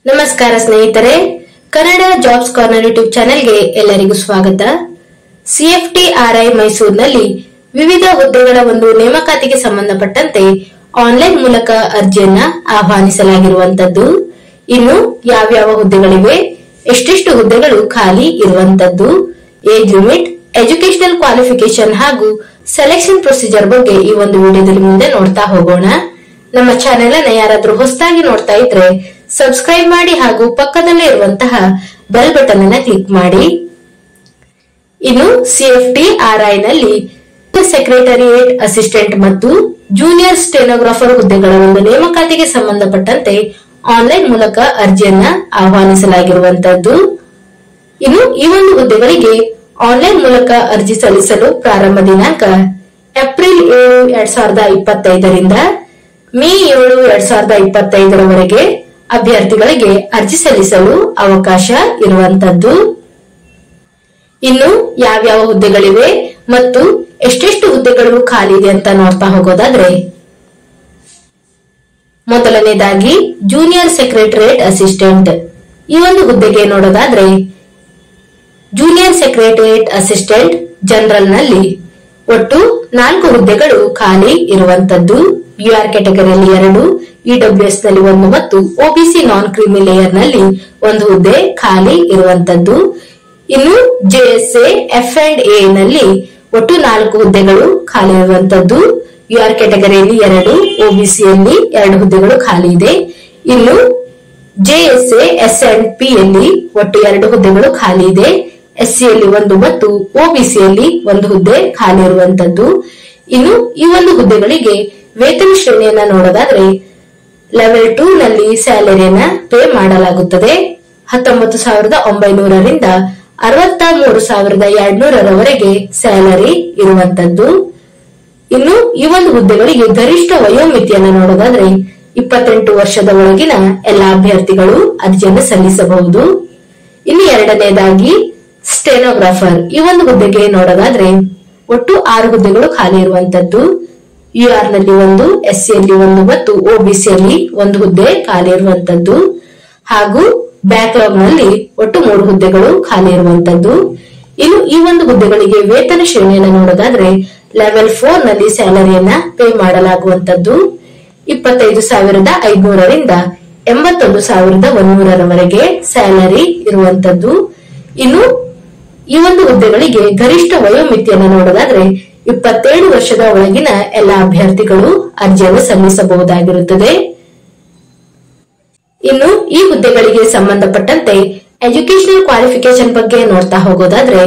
ನಮಸ್ಕಾರ ಸ್ನೇಹಿತರೆ, Kannada jobs corner YouTube ಚಾನೆಲ್ಗೆ ಎಲ್ಲರಿಗೂ ಸ್ವಾಗತ. CFTRI ಮೈಸೂರಿನಲ್ಲಿ ವಿವಿಧ ಹುದ್ದೆಗಳ ಒಂದು ನೇಮಕಾತಿಗೆ ಸಂಬಂಧಪಟ್ಟಂತೆ ಆನ್ಲೈನ್ ಮೂಲಕ ಅರ್ಜಿಯನ್ನ ಆಹ್ವಾನಿಸಲಾಗಿರುವಂತದ್ದು. ಇನ್ನು ಯಾವ್ಯಾವ ಹುದ್ದೆಗಳಿವೆ, ಎಷ್ಟೆಷ್ಟು ಹುದ್ದೆಗಳು ಖಾಲಿ ಇರುವಂತದ್ದು, ಏಜ್ ಲಿಮಿಟ್, ಎಜುಕೇಶನಲ್ ಕ್ವಾಲಿಫಿಕೇಶನ್ ಹಾಗೂ ಸೆಲೆಕ್ಷನ್ ಪ್ರೊಸೀಜರ್ ಬಗ್ಗೆ ಈ ಒಂದು ವಿಡಿಯೋದಲ್ಲಿ ಮುಂದೆ ನೋಡ್ತಾ ಹೋಗೋಣ. ನಮ್ಮ ಚಾನೆಲ್ ಅನ್ನ ಯಾರಾದ್ರೂ ಹೊಸದಾಗಿ ನೋಡ್ತಾ ಇದ್ರೆ ಸಬ್ಸ್ಕ್ರೈಬ್ ಮಾಡಿ ಹಾಗೂ ಪಕ್ಕದಲ್ಲೇ ಇರುವಂತಹ ಬೆಲ್ ಬಟನ್ ಅನ್ನ ಕ್ಲಿಕ್ ಮಾಡಿ. ಇನ್ನು CFTRI ನಲ್ಲಿ ಸೆಕ್ರೆಟರಿಯೇಟ್ ಅಸಿಸ್ಟೆಂಟ್ ಮತ್ತು ಜೂನಿಯರ್ ಸ್ಟೆನೋಗ್ರಾಫರ್ ಹುದ್ದೆಗಳ ಒಂದು ನೇಮಕಾತಿಗೆ ಸಂಬಂಧಪಟ್ಟಂತೆ ಆನ್ಲೈನ್ ಮೂಲಕ ಅರ್ಜಿಯನ್ನ ಆಹ್ವಾನಿಸಲಾಗಿರುವಂತದ್ದು. ಇನ್ನು ಈ ಒಂದು ಹುದ್ದೆಗಳಿಗೆ ಆನ್ಲೈನ್ ಮೂಲಕ ಅರ್ಜಿ ಸಲ್ಲಿಸಲು ಪ್ರಾರಂಭ ದಿನಾಂಕ ಏಪ್ರಿಲ್ 7, 2025ರಿಂದ ಮೇ 7, 2025ರವರೆಗೆ ಅಭ್ಯರ್ಥಿಗಳಿಗೆ ಅರ್ಜಿ ಸಲ್ಲಿಸಲು ಅವಕಾಶ ಇರುವಂತದ್ದು. ಇನ್ನು ಯಾವ್ಯಾವ ಹುದ್ದೆಗಳಿವೆ ಮತ್ತು ಎಷ್ಟೆಷ್ಟು ಹುದ್ದೆಗಳು ಖಾಲಿ ಇದೆ ಅಂತ ನೋಡ್ತಾ ಹೋಗೋದಾದ್ರೆ, ಮೊದಲನೇದಾಗಿ ಜೂನಿಯರ್ ಸೆಕ್ರೆಟರಿಯೇಟ್ ಅಸಿಸ್ಟೆಂಟ್. ಈ ಒಂದು ಹುದ್ದೆಗೆ ನೋಡೋದಾದ್ರೆ, ಜೂನಿಯರ್ ಸೆಕ್ರೆಟರಿಯೇಟ್ ಅಸಿಸ್ಟೆಂಟ್ ಜನರಲ್ ನಲ್ಲಿ ಒಟ್ಟು 4 ಹುದ್ದೆಗಳು ಖಾಲಿ ಇರುವಂತದ್ದು. UR ಕ್ಯಾಟಗರಿಯಲ್ಲಿ 2, EWS ನಲ್ಲಿ 1 ಮತ್ತು OBC ನಾನ್ ಕ್ರೀಮಿ ಲೇಯರ್ ನಲ್ಲಿ 1 ಹುದ್ದೆ ಖಾಲಿ ಇರುವಂತದ್ದು. ಇನ್ನು JSA F&A ನಲ್ಲಿ ಒಟ್ಟು 4 ಹುದ್ದೆಗಳು ಖಾಲಿ ಇರುವಂತದ್ದು. UR ಕ್ಯಾಟಗರಿಯಲ್ಲಿ 2, OBC ಯಲ್ಲಿ 2 ಹುದ್ದೆಗಳು ಖಾಲಿ ಇದೆ. ಇನ್ನು JSA S&P ಯಲ್ಲಿ ಒಟ್ಟು 2 ಹುದ್ದೆಗಳು ಖಾಲಿ ಇದೆ. SC ಯಲ್ಲಿ 1 ಮತ್ತು OBC ಯಲ್ಲಿ 1 ಹುದ್ದೆ ಖಾಲಿ ಇರುವಂತದ್ದು. ಇನ್ನು ಈ ಒಂದು ಹುದ್ದೆಗಳಿಗೆ ವೇತನ ಶ್ರೇಣಿಯನ್ನ ನೋಡೋದಾದ್ರೆ, ಲೆವೆಲ್ 2 ನಲ್ಲಿ ಸ್ಯಾಲರಿಯನ್ನ ಪೇ ಮಾಡಲಾಗುತ್ತದೆ. 19,900ರಿಂದ 63,200ರವರೆಗೆ ಸ್ಯಾಲರಿ ಇರುವಂತದ್ದು. ಇನ್ನು ಈ ಒಂದು ಹುದ್ದೆಗಳಿಗೆ ಗರಿಷ್ಠ ವಯೋಮಿತಿಯನ್ನ ನೋಡೋದಾದ್ರೆ, 28 ವರ್ಷದ ಒಳಗಿನ ಎಲ್ಲಾ ಅಭ್ಯರ್ಥಿಗಳು ಅರ್ಜಿಯನ್ನು ಸಲ್ಲಿಸಬಹುದು. ಇನ್ನು ಎರಡನೇದಾಗಿ ಸ್ಟೆನೋಗ್ರಾಫರ್. ಈ ಒಂದು ಹುದ್ದೆಗೆ ನೋಡೋದಾದ್ರೆ ಒಟ್ಟು 6 ಹುದ್ದೆಗಳು ಖಾಲಿ ಇರುವಂತದ್ದು. UR ನಲ್ಲಿ 1, SC ಯಲ್ಲಿ 1 ಮತ್ತು OBC ಯಲ್ಲಿ 1 ಹುದ್ದೆ ಖಾಲಿ ಇರುವಂತದ್ದು. ಹಾಗೂ ಬ್ಯಾಕ್ಲಾಗ್ ನಲ್ಲಿ ಒಟ್ಟು 3 ಹುದ್ದೆಗಳು ಖಾಲಿ ಇರುವಂತದ್ದು. ಇನ್ನು ಈ ಒಂದು ಹುದ್ದೆಗಳಿಗೆ ವೇತನ ಶ್ರೇಣಿಯನ್ನು ನೋಡೋದಾದ್ರೆ, ಲೆವೆಲ್ 4 ನಲ್ಲಿ ಸ್ಯಾಲರಿಯನ್ನ ಪೇ ಮಾಡಲಾಗುವಂತದ್ದು. 25,500ರಿಂದ 81,100ರವರೆಗೆ ಸ್ಯಾಲರಿ ಇರುವಂತದ್ದು. ಇನ್ನು ಈ ಒಂದು ಹುದ್ದೆಗಳಿಗೆ ಗರಿಷ್ಠ ವಯೋಮಿತಿಯನ್ನು ನೋಡೋದಾದ್ರೆ, 27 ವರ್ಷದ ಒಳಗಿನ ಎಲ್ಲಾ ಅಭ್ಯರ್ಥಿಗಳು ಅರ್ಜಿಯನ್ನು ಸಲ್ಲಿಸಬಹುದಾಗಿರುತ್ತದೆ. ಇನ್ನು ಈ ಹುದ್ದೆಗಳಿಗೆ ಸಂಬಂಧಪಟ್ಟಂತೆ ಎಜುಕೇಶನಲ್ ಕ್ವಾಲಿಫಿಕೇಶನ್ ಬಗ್ಗೆ ನೋಡ್ತಾ ಹೋಗೋದಾದ್ರೆ,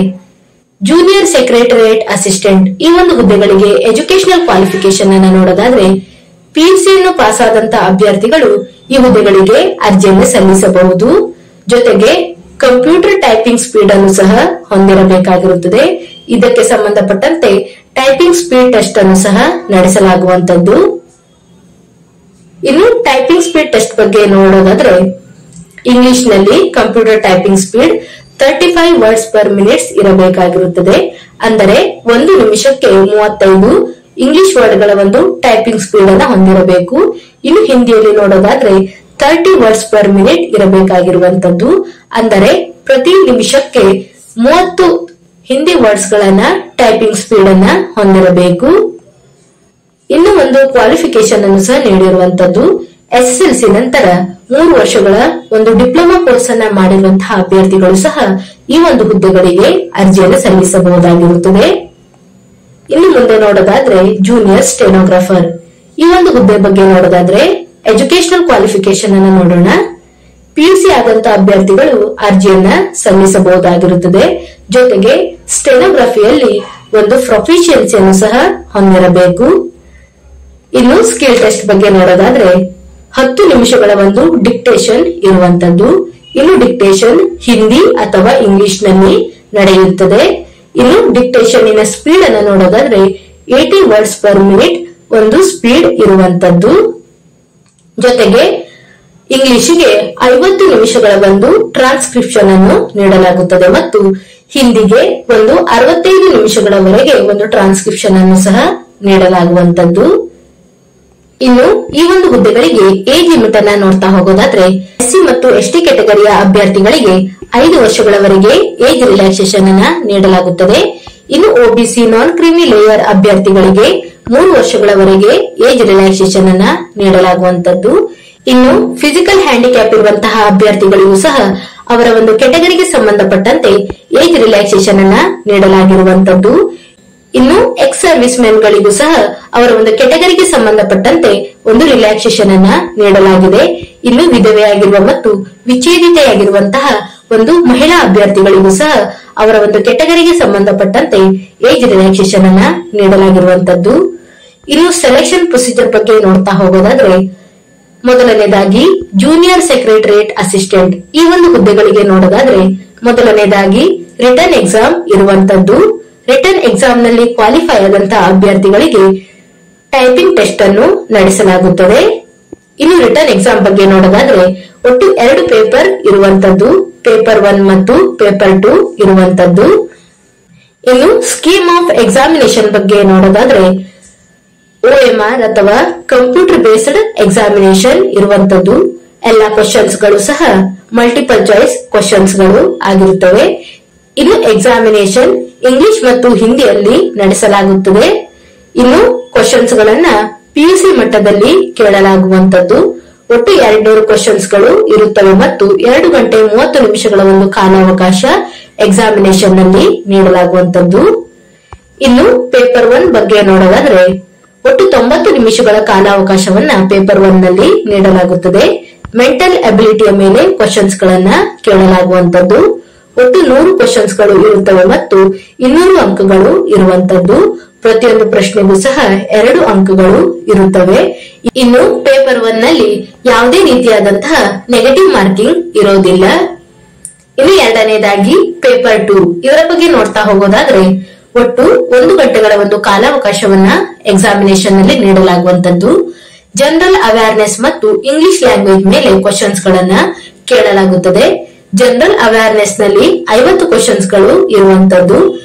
ಜೂನಿಯರ್ ಸೆಕ್ರೆಟರಿಯೇಟ್ ಅಸಿಸ್ಟೆಂಟ್ ಈ ಒಂದು ಹುದ್ದೆಗಳಿಗೆ ಎಜುಕೇಶನಲ್ ಕ್ವಾಲಿಫಿಕೇಶನ್ ಅನ್ನು ನೋಡೋದಾದ್ರೆ, PUC ಯನ್ನು ಪಾಸ್ ಆದಂತ ಅಭ್ಯರ್ಥಿಗಳು ಈ ಹುದ್ದೆಗಳಿಗೆ ಅರ್ಜಿಯನ್ನು ಸಲ್ಲಿಸಬಹುದು. ಜೊತೆಗೆ ಕಂಪ್ಯೂಟರ್ ಟೈಪಿಂಗ್ ಸ್ಪೀಡ್ ಅನ್ನು ಸಹ ಹೊಂದಿರಬೇಕಾಗಿರುತ್ತದೆ. ಇದಕ್ಕೆ ಸಂಬಂಧಪಟ್ಟಂತೆ ಟೈಪಿಂಗ್ ಸ್ಪೀಡ್ ಟೆಸ್ಟ್ ಅನ್ನು ಸಹ ನಡೆಸಲಾಗುವಂತದ್ದು. ಇನ್ನು ಟೈಪಿಂಗ್ ಸ್ಪೀಡ್ ಟೆಸ್ಟ್ ಬಗ್ಗೆ ನೋಡೋದಾದ್ರೆ, ಇಂಗ್ಲಿಷ್ ನಲ್ಲಿ computer typing speed 35 words per minutes ಇರಬೇಕಾಗಿರುತ್ತದೆ. ಅಂದರೆ 1 ನಿಮಿಷಕ್ಕೆ 35 ಇಂಗ್ಲಿಷ್ ವರ್ಡ್ಗಳ ಒಂದು ಟೈಪಿಂಗ್ ಸ್ಪೀಡ್ ಅನ್ನ ಹೊಂದಿರಬೇಕು. ಇನ್ನು ಹಿಂದಿಯಲ್ಲಿ ನೋಡೋದಾದ್ರೆ 30 ವರ್ಡ್ಸ್ ಪರ್ ಮಿನಿಟ್ ಇರಬೇಕಾಗಿರುವಂತದ್ದು. ಅಂದರೆ ಪ್ರತಿ ನಿಮಿಷಕ್ಕೆ 30 ಹಿಂದಿ ವರ್ಡ್ಸ್ ಗಳನ್ನ ಟೈಪಿಂಗ್ ಸ್ಪೀಡ್ ಅನ್ನ ಹೊಂದಿರಬೇಕು. ಇನ್ನು ಒಂದು ಕ್ವಾಲಿಫಿಕೇಶನ್ ಅನ್ನು ಸಹ ನೀಡಿರುವಂತದ್ದು. SSLC ನಂತರ 3 ವರ್ಷಗಳ ಒಂದು ಡಿಪ್ಲೊಮಾ ಕೋರ್ಸ್ ಅನ್ನ ಮಾಡಿರುವಂತಹ ಅಭ್ಯರ್ಥಿಗಳು ಸಹ ಈ ಒಂದು ಹುದ್ದೆಗಳಿಗೆ ಅರ್ಜಿಯನ್ನು ಸಲ್ಲಿಸಬಹುದಾಗಿರುತ್ತದೆ. ಇನ್ನು ಮುಂದೆ ನೋಡೋದಾದ್ರೆ, ಜೂನಿಯರ್ ಸ್ಟೆನೋಗ್ರಾಫರ್ ಈ ಒಂದು ಹುದ್ದೆ ಬಗ್ಗೆ ನೋಡೋದಾದ್ರೆ, ಎಜುಕೇಶನಲ್ ಕ್ವಾಲಿಫಿಕೇಶನ್ ಅನ್ನು ನೋಡೋಣ. PUC ಆದಂತ ಅಭ್ಯರ್ಥಿಗಳು ಅರ್ಜಿಯನ್ನ ಸಲ್ಲಿಸಬಹುದಾಗಿರುತ್ತದೆ. ಜೊತೆಗೆ ಸ್ಟೆನೋಗ್ರಫಿಯಲ್ಲಿ ಒಂದು ಪ್ರೊಫಿಷಿಯನ್ಸಿಯನ್ನು ಸಹ ಹೊಂದಿರಬೇಕು. ಇನ್ನು ಸ್ಕಿಲ್ ಟೆಸ್ಟ್ ಬಗ್ಗೆ ನೋಡೋದಾದ್ರೆ, 10 ನಿಮಿಷಗಳ ಒಂದು ಡಿಕ್ಟೇಷನ್ ಇರುವಂತದ್ದು. ಇನ್ನು ಡಿಕ್ಟೇಷನ್ ಹಿಂದಿ ಅಥವಾ ಇಂಗ್ಲಿಷ್ ನಲ್ಲಿ ನಡೆಯುತ್ತದೆ. ಇನ್ನು ಡಿಕ್ಟೇಷನ್ ಇನ ಸ್ಪೀಡ್ ಅನ್ನು ನೋಡೋದಾದ್ರೆ 80 ವರ್ಡ್ಸ್ ಪರ್ ಮಿನಿಟ್ ಒಂದು ಸ್ಪೀಡ್ ಇರುವಂತದ್ದು. ಜೊತೆಗೆ ಇಂಗ್ಲಿಷಿಗೆ 50 ನಿಮಿಷಗಳ ಒಂದು ಟ್ರಾನ್ಸ್ಕ್ರಿಪ್ಷನ್ ಅನ್ನು ನೀಡಲಾಗುತ್ತದೆ ಮತ್ತು ಹಿಂದಿಗೆ ಒಂದು 65 ನಿಮಿಷಗಳವರೆಗೆ ಒಂದು ಟ್ರಾನ್ಸ್ಕ್ರಿಪ್ಷನ್ ಅನ್ನು ಸಹ ನೀಡಲಾಗುವಂತದ್ದು. ಇನ್ನು ಈ ಒಂದು ಹುದ್ದೆಗಳಿಗೆ ಏಜ್ ಲಿಮಿಟ್ ಅನ್ನ ನೋಡ್ತಾ ಹೋಗೋದಾದ್ರೆ ಎಸ್ಸಿ ಮತ್ತು ಎಸ್ಟಿ ಕ್ಯಾಟಗರಿಯ ಅಭ್ಯರ್ಥಿಗಳಿಗೆ 5 ವರ್ಷಗಳವರೆಗೆ ಏಜ್ ರಿಲ್ಯಾಕ್ಸೇಷನ್ ಅನ್ನ ನೀಡಲಾಗುತ್ತದೆ. ಇನ್ನು ಒಬಿಸಿ ನಾನ್ ಕ್ರೀಮಿ ಲೇಯರ್ ಅಭ್ಯರ್ಥಿಗಳಿಗೆ 3 ವರ್ಷಗಳವರೆಗೆ ಏಜ್ ರಿಲ್ಯಾಕ್ಸೇಷನ್ ಅನ್ನ ನೀಡಲಾಗುವಂತದ್ದು. ಇನ್ನು ಫಿಸಿಕಲ್ ಹ್ಯಾಂಡಿಕ್ಯಾಪ್ ಇರುವಂತಹ ಅಭ್ಯರ್ಥಿಗಳಿಗೂ ಸಹ ಅವರ ಒಂದು ಕೆಟಗರಿಗೆ ಸಂಬಂಧಪಟ್ಟಂತೆ ಏಜ್ ರಿಲ್ಯಾಕ್ಸೇಷನ್ ಅನ್ನ ನೀಡಲಾಗಿರುವಂತದ್ದು. ಇನ್ನು ಎಕ್ಸ್ ಸರ್ವಿಸ್ ಮೆನ್ ಗಳಿಗೂ ಸಹ ಅವರ ಒಂದು ಕೆಟಗರಿಗೆ ಸಂಬಂಧಪಟ್ಟಂತೆ ಒಂದು ರಿಲ್ಯಾಕ್ಸೇಷನ್ ಅನ್ನ ನೀಡಲಾಗಿದೆ. ಇನ್ನು ವಿಧವೆಯಾಗಿರುವ ಮತ್ತು ವಿಚ್ಛೇದಿತೆಯಾಗಿರುವಂತಹ ಒಂದು ಮಹಿಳಾ ಅಭ್ಯರ್ಥಿಗಳಿಗೂ ಸಹ ಅವರ ಒಂದು ಕೆಟಗರಿಗೆ ಸಂಬಂಧಪಟ್ಟಂತೆ ಏಜ್ ರಿಲ್ಯಾಕ್ಸೇಷನ್ ಅನ್ನ ನೀಡಲಾಗಿರುವಂತದ್ದು. ಇನ್ನು ಸೆಲೆಕ್ಷನ್ ಪ್ರೊಸೀಜರ್ ಬಗ್ಗೆ ನೋಡ್ತಾ ಹೋಗೋದಾದ್ರೆ ಮೊದಲನೇದಾಗಿ ಜೂನಿಯರ್ ಸೆಕ್ರೆಟರಿಯೇಟ್ ಅಸಿಸ್ಟೆಂಟ್ ಈ ಒಂದು ಹುದ್ದೆಗಳಿಗೆ ನೋಡೋದಾದ್ರೆ ಮೊದಲನೇದಾಗಿ ರಿಟರ್ನ್ ಎಕ್ಸಾಮ್ ಇರುವಂತದ್ದು. ರಿಟರ್ನ್ ಎಕ್ಸಾಮ್ ನಲ್ಲಿ ಕ್ವಾಲಿಫೈ ಆದಂತಹ ಅಭ್ಯರ್ಥಿಗಳಿಗೆ ಟೈಪಿಂಗ್ ಟೆಸ್ಟ್ ಅನ್ನು ನಡೆಸಲಾಗುತ್ತದೆ. ಇನ್ನು ರಿಟರ್ನ್ ಎಕ್ಸಾಮ್ ಬಗ್ಗೆ ನೋಡೋದಾದ್ರೆ ಒಟ್ಟು 2 ಪೇಪರ್ ಇರುವಂತದ್ದು, ಪೇಪರ್ 1 ಮತ್ತು ಪೇಪರ್ 2 ಇರುವಂತದ್ದು. ಇನ್ನು ಸ್ಕೀಮ್ ಆಫ್ ಎಕ್ಸಾಮಿನೇಷನ್ ಬಗ್ಗೆ ನೋಡೋದಾದ್ರೆ OMR ಅಥವಾ ಕಂಪ್ಯೂಟರ್ ಬೇಸ್ಡ್ ಎಕ್ಸಾಮಿನೇಷನ್ ಇರುವಂತದ್ದು. ಎಲ್ಲಾ ಕ್ವಶನ್ಸ್ ಗಳು ಸಹ ಮಲ್ಟಿಪಲ್ ಚಾಯ್ಸ್ ಕ್ವಶನ್ಸ್ ಗಳು ಆಗಿರುತ್ತವೆ. ಇನ್ನು ಎಕ್ಸಾಮಿನೇಷನ್ ಇಂಗ್ಲಿಷ್ ಮತ್ತು ಹಿಂದಿಯಲ್ಲಿ ನಡೆಸಲಾಗುತ್ತದೆ. ಇನ್ನು ಕ್ವಶನ್ಸ್ ಗಳನ್ನ PUC ಮಟ್ಟದಲ್ಲಿ ಕೇಳಲಾಗುವಂತದ್ದು. ಒಟ್ಟು 200 ಕ್ವಶನ್ಸ್ ಗಳು ಇರುತ್ತವೆ ಮತ್ತು 2 ಗಂಟೆ 30 ನಿಮಿಷಗಳ ಒಂದು ಕಾಲಾವಕಾಶ ಎಕ್ಸಾಮಿನೇಷನ್ ನಲ್ಲಿ ನೀಡಲಾಗುವಂತದ್ದು. ಇನ್ನು ಪೇಪರ್ 1 ಬಗ್ಗೆ ನೋಡೋದಾದ್ರೆ ಒಟ್ಟು 90 ನಿಮಿಷಗಳ ಕಾಲಾವಕಾಶವನ್ನ ಪೇಪರ್ 1 ನಲ್ಲಿ ನೀಡಲಾಗುತ್ತದೆ. ಮೆಂಟಲ್ ಅಬಿಲಿಟಿಯ ಮೇಲೆ ಕ್ವಶನ್ಸ್ ಗಳನ್ನ ಕೇಳಲಾಗುವಂತದ್ದು. ಒಟ್ಟು 100 ಕ್ವಶನ್ಸ್ ಗಳು ಇರುತ್ತವೆ ಮತ್ತು 200 ಅಂಕಗಳು ಇರುವಂತದ್ದು. ಪ್ರತಿಯೊಂದು ಪ್ರಶ್ನೆಗೂ ಸಹ 2 ಅಂಕಗಳು ಇರುತ್ತವೆ. ಇನ್ನು ಪೇಪರ್ 1 ನಲ್ಲಿ ಯಾವುದೇ ರೀತಿಯಾದಂತಹ ನೆಗೆಟಿವ್ ಮಾರ್ಕಿಂಗ್ ಇರೋದಿಲ್ಲ. ಇನ್ನು ಎರಡನೇದಾಗಿ ಪೇಪರ್ 2 ಇವರ ಬಗ್ಗೆ ನೋಡ್ತಾ ಹೋಗೋದಾದ್ರೆ ಒಟ್ಟು 1 ಗಂಟೆಗಳ ಒಂದು ಕಾಲಾವಕಾಶವನ್ನ ಎಕ್ಸಾಮಿನೇಷನ್ ನಲ್ಲಿ ನೀಡಲಾಗುವಂತದ್ದು. ಜನರಲ್ ಅವೇರ್ನೆಸ್ ಮತ್ತು ಇಂಗ್ಲಿಷ್ ಲ್ಯಾಂಗ್ವೇಜ್ ಮೇಲೆ ಕ್ವಶನ್ಸ್ ಗಳನ್ನ ಕೇಳಲಾಗುತ್ತದೆ. ಜನರಲ್ ಅವೇರ್ನೆಸ್ ನಲ್ಲಿ 50 ಕ್ವಶನ್ಸ್ ಗಳು ಇರುವಂತದ್ದು.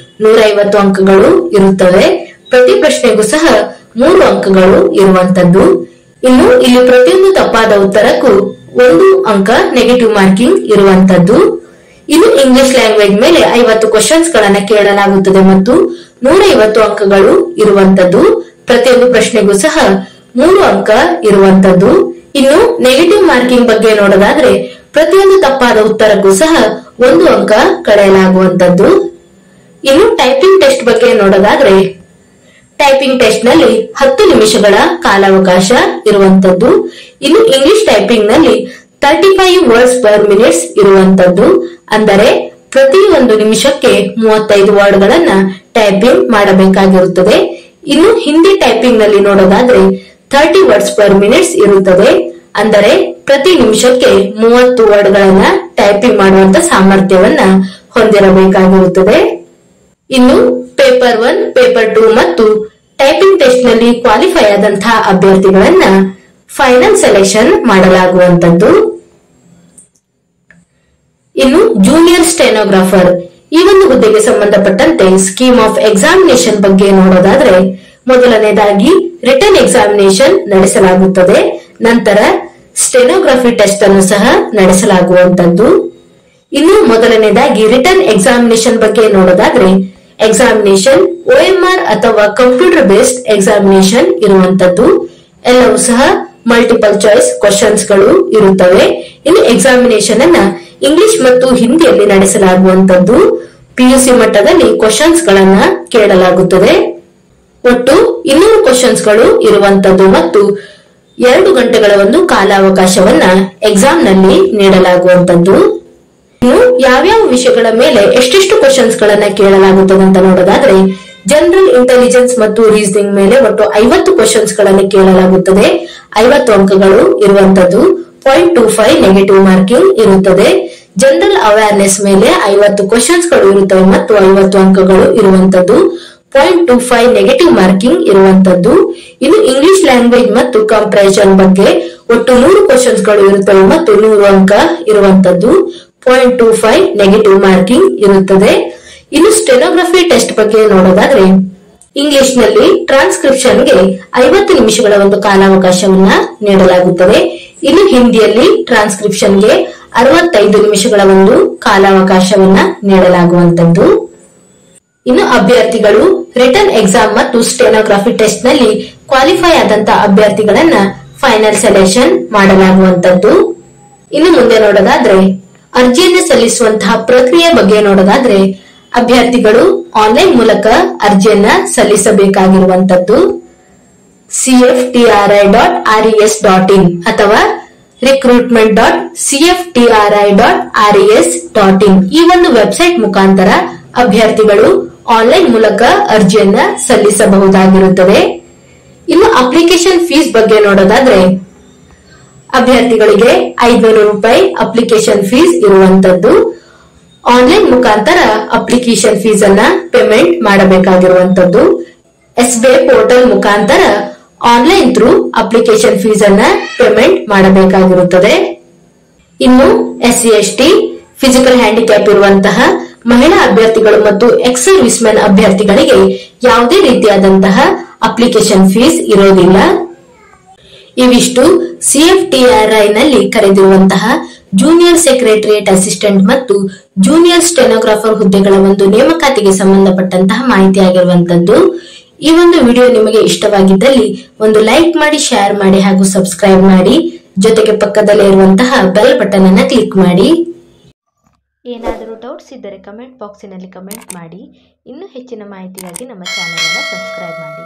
150 ಅಂಕಗಳು ಇರುತ್ತವೆ. ಪ್ರತಿ ಪ್ರಶ್ನೆಗೂ ಸಹ 3 ಅಂಕಗಳು ಇರುವಂತದ್ದು. ಇನ್ನು ಇಲ್ಲಿ ಪ್ರತಿಯೊಂದು ತಪ್ಪಾದ ಉತ್ತರಕ್ಕೂ 1 ಅಂಕ ನೆಗೆಟಿವ್ ಮಾರ್ಕಿಂಗ್ ಇರುವಂತದ್ದು. ಇನ್ನು ಇಂಗ್ಲಿಷ್ ಲ್ಯಾಂಗ್ವೇಜ್ ಮೇಲೆ 50 ಕ್ವಶನ್ಸ್ ಗಳನ್ನ ಕೇಳಲಾಗುತ್ತದೆ ಮತ್ತು 150 ಅಂಕಗಳು ಇರುವಂತದ್ದು. ಪ್ರತಿಯೊಂದು ಪ್ರಶ್ನೆಗೂ ಸಹ 3 ಅಂಕ ಇರುವಂತದ್ದು. ಇನ್ನು ನೆಗೆಟಿವ್ ಮಾರ್ಕಿಂಗ್ ಬಗ್ಗೆ ನೋಡೋದಾದ್ರೆ ಪ್ರತಿಯೊಂದು ತಪ್ಪಾದ ಉತ್ತರಕ್ಕೂ ಸಹ 1 ಅಂಕ ಕಳೆಯಲಾಗುವಂತದ್ದು. ಇನ್ನು ಟೈಪಿಂಗ್ ಟೆಸ್ಟ್ ಬಗ್ಗೆ ನೋಡೋದಾದ್ರೆ ಟೈಪಿಂಗ್ ಟೆಸ್ಟ್ ನಲ್ಲಿ 10 ನಿಮಿಷಗಳ ಕಾಲಾವಕಾಶ ಇರುವಂತದ್ದು. ಇನ್ನು ಇಂಗ್ಲಿಷ್ ಟೈಪಿಂಗ್ ನಲ್ಲಿ 35 ವರ್ಡ್ಸ್ ಪರ್ ಮಿನಿಟ್ಸ್ ಇರುವಂತದ್ದು. ಅಂದರೆ ಪ್ರತಿ 1 ನಿಮಿಷಕ್ಕೆ 35 ವರ್ಡ್ ಗಳನ್ನ ಟೈಪಿಂಗ್ ಮಾಡಬೇಕಾಗಿರುತ್ತದೆ. ಇನ್ನು ಹಿಂದಿ ಟೈಪಿಂಗ್ ನಲ್ಲಿ ನೋಡೋದಾದ್ರೆ 30 ವರ್ಡ್ಸ್ ಪರ್ ಮಿನಿಟ್ಸ್ ಇರುತ್ತದೆ. ಅಂದರೆ ಪ್ರತಿ ನಿಮಿಷಕ್ಕೆ 30 ವರ್ಡ್ ಗಳನ್ನ ಟೈಪಿಂಗ್ ಮಾಡುವಂತ ಸಾಮರ್ಥ್ಯವನ್ನ ಹೊಂದಿರಬೇಕಾಗಿರುತ್ತದೆ. ಇನ್ನು ಪೇಪರ್ 1, ಪೇಪರ್ 2 ಮತ್ತು ಟೈಪಿಂಗ್ ಟೆಸ್ಟ್ ನಲ್ಲಿ ಕ್ವಾಲಿಫೈ ಆದಂತಹ ಅಭ್ಯರ್ಥಿಗಳನ್ನ ಫೈನಲ್ ಸೆಲೆಕ್ಷನ್ ಮಾಡಲಾಗುವಂತದ್ದು. ಇನ್ನು ಜೂನಿಯರ್ ಸ್ಟೆನೋಗ್ರಾಫರ್ ಈ ಒಂದು ಹುದ್ದೆಗೆ ಸಂಬಂಧಪಟ್ಟಂತೆ ಸ್ಕೀಮ್ ಆಫ್ ಎಕ್ಸಾಮಿನೇಷನ್ ಬಗ್ಗೆ ನೋಡೋದಾದ್ರೆ ಮೊದಲನೇದಾಗಿ ರಿಟರ್ನ್ ಎಕ್ಸಾಮಿನೇಷನ್ ನಡೆಸಲಾಗುತ್ತದೆ. ನಂತರ ಸ್ಟೆನೋಗ್ರಫಿ ಟೆಸ್ಟ್ ಅನ್ನು ಸಹ ನಡೆಸಲಾಗುವಂತದ್ದು. ಇನ್ನು ಮೊದಲನೇದಾಗಿ ರಿಟರ್ನ್ ಎಕ್ಸಾಮಿನೇಷನ್ ಬಗ್ಗೆ ನೋಡೋದಾದ್ರೆ ಎಕ್ಸಾಮಿನೇಷನ್ OMR ಅಥವಾ ಕಂಪ್ಯೂಟರ್ ಬೇಸ್ಡ್ ಎಕ್ಸಾಮಿನೇಷನ್ ಇರುವಂತದ್ದು. ಎಲ್ಲವೂ ಸಹ ಮಲ್ಟಿಪಲ್ ಚಾಯ್ಸ್ ಕ್ವಶನ್ಸ್ ಗಳು ಇರುತ್ತವೆ. ಇನ್ನು ಎಕ್ಸಾಮಿನೇಷನ್ ಅನ್ನ ಇಂಗ್ಲಿಷ್ ಮತ್ತು ಹಿಂದಿಯಲ್ಲಿ ನಡೆಸಲಾಗುವಂತದ್ದು. PUC ಮಟ್ಟದಲ್ಲಿ ಕ್ವಶನ್ಸ್ ಗಳನ್ನ ಕೇಳಲಾಗುತ್ತದೆ. ಒಟ್ಟು 200 ಕ್ವಶನ್ಸ್ ಗಳು ಇರುವಂತದ್ದು ಮತ್ತು 2 ಗಂಟೆಗಳ ಒಂದು ಕಾಲಾವಕಾಶವನ್ನ ಎಕ್ಸಾಮ್ ನಲ್ಲಿ ನೀಡಲಾಗುವಂತದ್ದು. ಇನ್ನು ಯಾವ್ಯಾವ ವಿಷಯಗಳ ಮೇಲೆ ಎಷ್ಟೆಷ್ಟು ಕ್ವಶನ್ಸ್ ಗಳನ್ನ ಕೇಳಲಾಗುತ್ತದೆ ಅಂತ ನೋಡೋದಾದ್ರೆ ಜನರಲ್ ಇಂಟೆಲಿಜೆನ್ಸ್ ಮತ್ತು ರೀಸನಿಂಗ್ ಮೇಲೆ ಒಟ್ಟು 50 ಕ್ವಶನ್ಸ್ ಗಳನ್ನ ಕೇಳಲಾಗುತ್ತದೆ. 50 ಅಂಕಗಳು ಇರುವಂತದ್ದು. 0.25 ನೆಗೆಟಿವ್ ಮಾರ್ಕಿಂಗ್ ಇರುತ್ತದೆ. ಜನರಲ್ ಅವೇರ್ನೆಸ್ ಮೇಲೆ 50 ಕ್ವಶನ್ಸ್ ಗಳು ಇರುತ್ತವೆ ಮತ್ತು 50 ಅಂಕಗಳು ಇರುವಂತದ್ದು. 0.25 ನೆಗೆಟಿವ್ ಮಾರ್ಕಿಂಗ್ ಇರುವಂತದ್ದು. ಇನ್ನು ಇಂಗ್ಲಿಷ್ ಲ್ಯಾಂಗ್ವೇಜ್ ಮತ್ತು ಕಂಪ್ರೆಷನ್ ಬಗ್ಗೆ ಒಟ್ಟು 100 ಕ್ವಶನ್ಸ್ ಗಳು ಇರುತ್ತವೆ ಮತ್ತು 100 ಅಂಕ ಇರುವಂತದ್ದು. 0.25 ನೆಗೆಟಿವ್ ಮಾರ್ಕಿಂಗ್ ಇರುತ್ತದೆ. ಇನ್ನು ಸ್ಟೆನೋಗ್ರಫಿ ಟೆಸ್ಟ್ ಬಗ್ಗೆ ನೋಡೋದಾದ್ರೆ ಇಂಗ್ಲಿಷ್ನಲ್ಲಿ ಟ್ರಾನ್ಸ್ಕ್ರಿಪ್ಷನ್ಗೆ 50 ನಿಮಿಷಗಳ ಒಂದು ಕಾಲಾವಕಾಶವನ್ನ ನೀಡಲಾಗುತ್ತದೆ. ಇನ್ನು ಹಿಂದಿಯಲ್ಲಿ ಟ್ರಾನ್ಸ್ಕ್ರಿಪ್ಷನ್ಗೆ 65 ನಿಮಿಷಗಳ ಒಂದು ಕಾಲಾವಕಾಶವನ್ನ ನೀಡಲಾಗುವಂತದ್ದು. ಇನ್ನು ಅಭ್ಯರ್ಥಿಗಳು ರಿಟರ್ನ್ ಎಕ್ಸಾಮ್ ಮತ್ತು ಸ್ಟೆನೋಗ್ರಫಿ ಟೆಸ್ಟ್ ನಲ್ಲಿ ಕ್ವಾಲಿಫೈ ಆದಂತಹ ಅಭ್ಯರ್ಥಿಗಳನ್ನ ಫೈನಲ್ ಸೆಲೆಕ್ಷನ್ ಮಾಡಲಾಗುವಂತದ್ದು. ಇನ್ನು ಮುಂದೆ ನೋಡೋದಾದ್ರೆ ಅರ್ಜಿಯನ್ನು ಸಲ್ಲಿಸುವಂತಹ ಪ್ರಕ್ರಿಯೆ ಬಗ್ಗೆ ನೋಡೋದಾದ್ರೆ ಅಭ್ಯರ್ಥಿಗಳು ಆನ್ಲೈನ್ ಮೂಲಕ ಅರ್ಜಿಯನ್ನ ಸಲ್ಲಿಸಬೇಕಾಗಿರುವಂತದ್ದು. cftri.res.in ಅಥವಾ recruitment.cftri.res.in ಈ ಒಂದು ವೆಬ್ಸೈಟ್ ಮುಖಾಂತರ ಅಭ್ಯರ್ಥಿಗಳು ಆನ್ಲೈನ್ ಮೂಲಕ ಅರ್ಜಿಯನ್ನ ಸಲ್ಲಿಸಬಹುದಾಗಿರುತ್ತದೆ. ಇನ್ನು ಅಪ್ಲಿಕೇಶನ್ ಫೀಸ್ ಬಗ್ಗೆ ನೋಡೋದಾದ್ರೆ ಅಭ್ಯರ್ಥಿಗಳಿಗೆ 500 ರೂಪಾಯಿ ಅಪ್ಲಿಕೇಶನ್ ಫೀಸ್ ಇರುವಂತದ್ದು. ಆನ್ಲೈನ್ ಮುಖಾಂತರ ಅಪ್ಲಿಕೇಶನ್ ಫೀಸ್ ಅನ್ನ ಪೇಮೆಂಟ್ ಮಾಡಬೇಕಾಗಿರುವಂತದ್ದು. ಎಸ್ಬಿಐ ಪೋರ್ಟಲ್ ಮುಖಾಂತರ ಆನ್ಲೈನ್ ಥ್ರೂ ಅಪ್ಲಿಕೇಶನ್ ಫೀಸ್ ಅನ್ನ ಪೇಮೆಂಟ್ ಮಾಡಬೇಕಾಗಿರುತ್ತದೆ. ಇನ್ನು SC ST ಫಿಸಿಕಲ್ ಹ್ಯಾಂಡಿಕ್ಯಾಪ್ ಇರುವಂತಹ ಮಹಿಳಾ ಅಭ್ಯರ್ಥಿಗಳು ಮತ್ತು ಎಕ್ಸ್ ಸರ್ವಿಸ್ ಮೆನ್ ಅಭ್ಯರ್ಥಿಗಳಿಗೆ ಯಾವುದೇ ರೀತಿಯಾದಂತಹ ಅಪ್ಲಿಕೇಶನ್ ಫೀಸ್ ಇರೋದಿಲ್ಲ. ಇವಿಷ್ಟು CFTRI ನಲ್ಲಿ ಕರೆದಿರುವಂತಹ ಜೂನಿಯರ್ ಸೆಕ್ರೆಟರಿಯೇಟ್ ಅಸಿಸ್ಟೆಂಟ್ ಮತ್ತು ಜೂನಿಯರ್ ಸ್ಟೆನೋಗ್ರಾಫರ್ ಹುದ್ದೆಗಳ ಒಂದು ನೇಮಕಾತಿಗೆ ಸಂಬಂಧಪಟ್ಟಂತಹ ಮಾಹಿತಿ ಆಗಿರುವಂತದ್ದು. ಈ ಒಂದು ವಿಡಿಯೋ ನಿಮಗೆ ಇಷ್ಟವಾಗಿದ್ದಲ್ಲಿ ಒಂದು ಲೈಕ್ ಮಾಡಿ, ಶೇರ್ ಮಾಡಿ ಹಾಗೂ ಸಬ್ಸ್ಕ್ರೈಬ್ ಮಾಡಿ. ಜೊತೆಗೆ ಪಕ್ಕದಲ್ಲೇ ಇರುವಂತಹ ಬೆಲ್ ಬಟನ್ ಅನ್ನು ಕ್ಲಿಕ್ ಮಾಡಿ. ಏನಾದರೂ ಡೌಟ್ಸ್ ಇದ್ದರೆ ಕಮೆಂಟ್ ಬಾಕ್ಸಿನಲ್ಲಿ ಕಮೆಂಟ್ ಮಾಡಿ. ಇನ್ನೂ ಹೆಚ್ಚಿನ ಮಾಹಿತಿಗಾಗಿ ನಮ್ಮ ಚಾನೆಲ್ ಅನ್ನು ಸಬ್ಸ್ಕ್ರೈಬ್ ಮಾಡಿ.